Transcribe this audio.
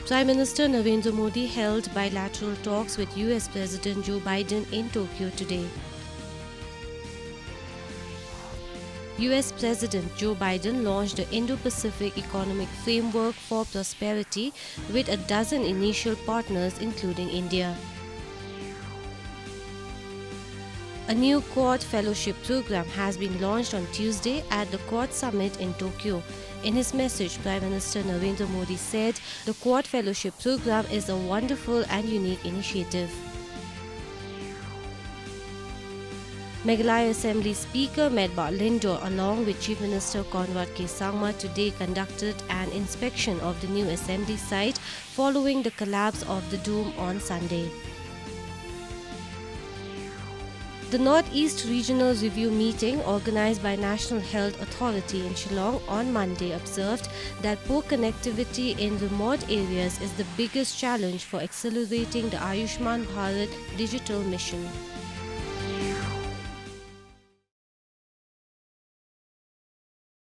Prime Minister Narendra Modi held bilateral talks with US President Joe Biden in Tokyo today. US President Joe Biden launched the Indo-Pacific Economic Framework for Prosperity with a dozen initial partners including India. A new Quad Fellowship program has been launched on Tuesday at the Quad Summit in Tokyo. In his message, Prime Minister Narendra Modi said the Quad Fellowship program is a wonderful and unique initiative. Meghalaya Assembly Speaker Medba Lindor along with Chief Minister Conrad K. Sangma today conducted an inspection of the new assembly site following the collapse of the dome on Sunday. The Northeast Regional Review meeting organized by National Health Authority in Shillong on Monday observed that poor connectivity in remote areas is the biggest challenge for accelerating the Ayushman Bharat digital mission.